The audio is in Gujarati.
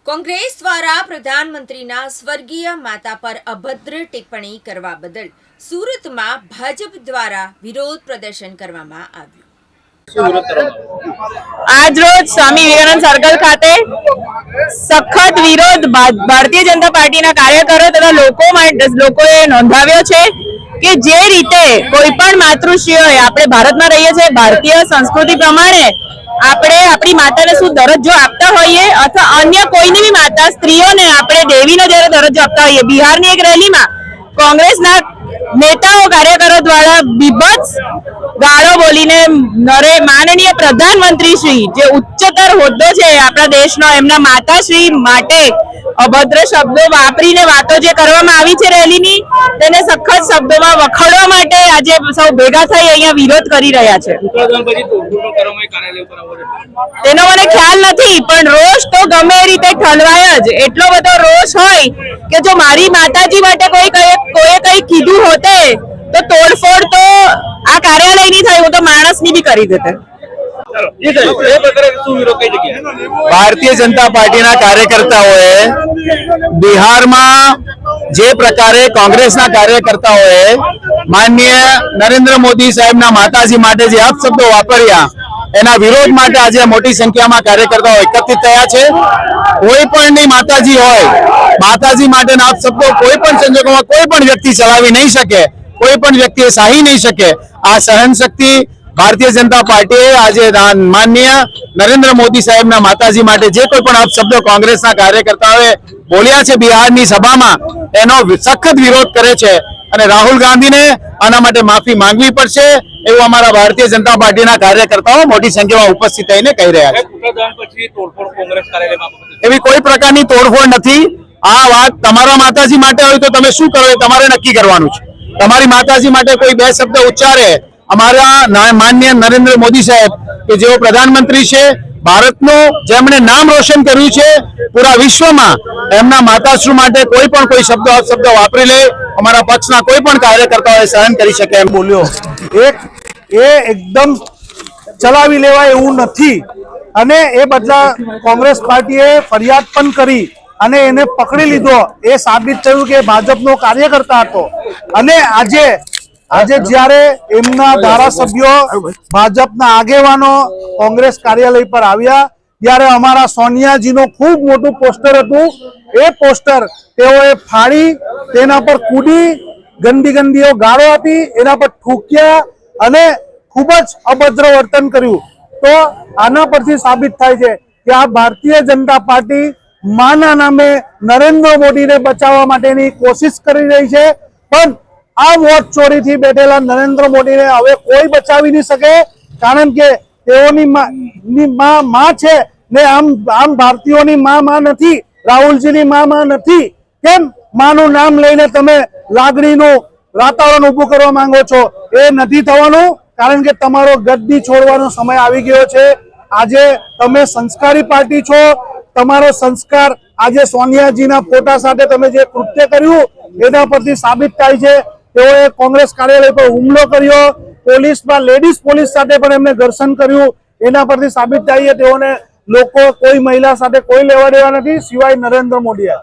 કોંગ્રેસ દ્વારા પ્રધાનમંત્રીના સ્વર્ગીય માતા પર અભદ્ર ટિપ્પણી કરવા બદલ સુરતમાં ભાજપ દ્વારા વિરોધ પ્રદર્શન કરવામાં આવ્યું। આજ રોજ સ્વામી વિવેકાનંદ સર્કલ ખાતે સખત વિરોધ ભારતીય જનતા પાર્ટીના કાર્યકરો તથા લોકોએ નોંધાવ્યો છે કે જે રીતે કોઈ પણ માતૃશ્રીઓએ આપણે ભારતમાં રહીએ છીએ, ભારતીય સંસ્કૃતિ પ્રમાણે આપણે આપણી માતાને શું દરજ્જો આપતા હોઈએ અથવા અન્ય કોઈની બી માતા સ્ત્રીઓને આપણે દેવીનો જ્યારે દરજ્જો આપતા હોઈએ, બિહારની એક રેલીમાં કોંગ્રેસના નેતાઓ કાર્યકરો દ્વારા બીભત્સ ગાળો બોલીને માનનીય પ્રધાનમંત્રી શ્રી જે ઉચ્ચતર હોદ્દો છે આપણા દેશનો, એમના માતાશ્રી માટે અભદ્ર શબ્દો વાપરીને વાતો જે કરવામાં આવી છે રેલીની, તેને સખત શબ્દોમાં વખોડવા માટે આજે સૌ ભેગા થઈ અહીંયા વિરોધ કરી રહ્યા છે। તેનો મને ખ્યાલ નથી, પણ રોષ તો ગમે એ રીતે ઠલવાય જ। એટલો બધો રોષ હોય કે જો મારી માતાજી માટે કોઈએ કંઈ કીધું હોતે તો તોડફોડ તો આ કાર્યાલયની થઈ, હું તો માણસની બી કરી દેતે। ભારતીય જનતા પાર્ટીના કાર્યકર્તાઓએ બિહારમાં જે પ્રકારે કોંગ્રેસના કાર્યકર્તાઓએ માનનીય નરેન્દ્ર મોદી સાહેબના માતાજી માટે જે અપશબ્દો વાપર્યા, એના વિરોધ માટે આજે મોટી સંખ્યામાં કાર્યકર્તાઓ એકત્રિત થયા છે। કોઈ પણની માતાજી હોય, માતાજી માટેના અપશબ્દો કોઈ પણ સંજોગોમાં કોઈ પણ વ્યક્તિ ચલાવી નહીં શકે, કોઈ પણ વ્યક્તિએ સહી નહીં શકે। આ સહનશક્તિ ભારતીય જનતા પાર્ટીએ આજે માનનીય નરેન્દ્ર મોદી સાહેબના માતાજી માટે જે કોઈ પણ અપશબ્દો કોંગ્રેસના કાર્યકર્તાઓએ બોલ્યા છે બિહારની સભામાં, એનો સખત વિરોધ કરે છે અને રાહુલ ગાંધીને આના માટે માફી માંગવી પડશે એવું અમારા ભારતીય જનતા પાર્ટીના કાર્યકર્તાઓ મોટી સંખ્યામાં ઉપસ્થિત થઈને કહી રહ્યા છે। એવી કોઈ પ્રકારની તોડફોડ નથી। આ વાત તમારા માતાજી માટે હોય તો તમે શું કરો એ તમારે નક્કી કરવાનું છે। તમારી માતાજી માટે કોઈ બે શબ્દ ઉચ્ચારે, અમારા માનનીય નરેન્દ્ર મોદી સાહેબ કે જેઓ પ્રધાનમંત્રી છે, ભારતનું જેમણે નામ રોશન કર્યું છે પૂરા વિશ્વમાં, એમના માતાશ્રી માટે કોઈ પણ કોઈ શબ્દ વાપરી લે, અમારા પક્ષના કોઈ પણ કાર્યકર્તાઓએ સહન કરી શકે એમ બોલ્યો એ એકદમ ચલાવી લેવાય એવું નથી। અને એ બદલા કોંગ્રેસ પાર્ટીએ ફરિયાદ પણ કરી અને એને પકડી લીધો। એ સાબિત થયું કે ભાજપનો કાર્યકર્તા હતો। અને આજે જ્યારે એમના ધારાસભ્યો ભાજપના આગેવાનો કોંગ્રેસ કાર્યાલય પર આવ્યા ત્યારે અમારા સોનિયાજીનો ખૂબ મોટું પોસ્ટર હતું। એ પોસ્ટર તેઓએ ફાડી તેના પર કૂદી ગંદીઓ ગાળો આપી, એના પર થૂક્યા અને ખૂબ જ અભદ્ર વર્તન કર્યું। તો આના પરથી સાબિત થાય છે કે આ ભારતીય જનતા પાર્ટી માના નામે નરેન્દ્ર મોદીને બચાવવા માટેની કોશિશ કરી રહી છે, પણ આ વોટ ચોરીથી બેઠેલા નરેન્દ્ર મોદીને હવે કોઈ બચાવી નહીં શકે, કારણ કે તેઓની માં છે ને આમ ભારતીયોની માં નથી, રાહુલજીની માં નથી। કેમ માનું નામ લઈને તમે લાગણીનું વાતાવરણ ઉભું કરવા માંગો છો? એ નથી થવાનું, કારણ કે તમારો ગદ્દી છોડવાનો સમય આવી ગયો છે। આજે તમે સંસ્કારી પાર્ટી છો, તમારો સંસ્કાર આજે સોનિયાજીના ફોટા સાથે તમે જે કૃત્ય કર્યું એના પરથી સાબિત થાય છે। તેઓએ કોંગ્રેસ કાર્યાલય પર હુમલો કર્યો, પોલીસમાં લેડીઝ પોલીસ સાથે પણ એમને ઘર્ષણ કર્યું, એના પરથી સાબિત થાય છે તેઓને લોકો કોઈ મહિલા સાથે કોઈ લેવા દેવા નથી સિવાય નરેન્દ્ર મોદીએ।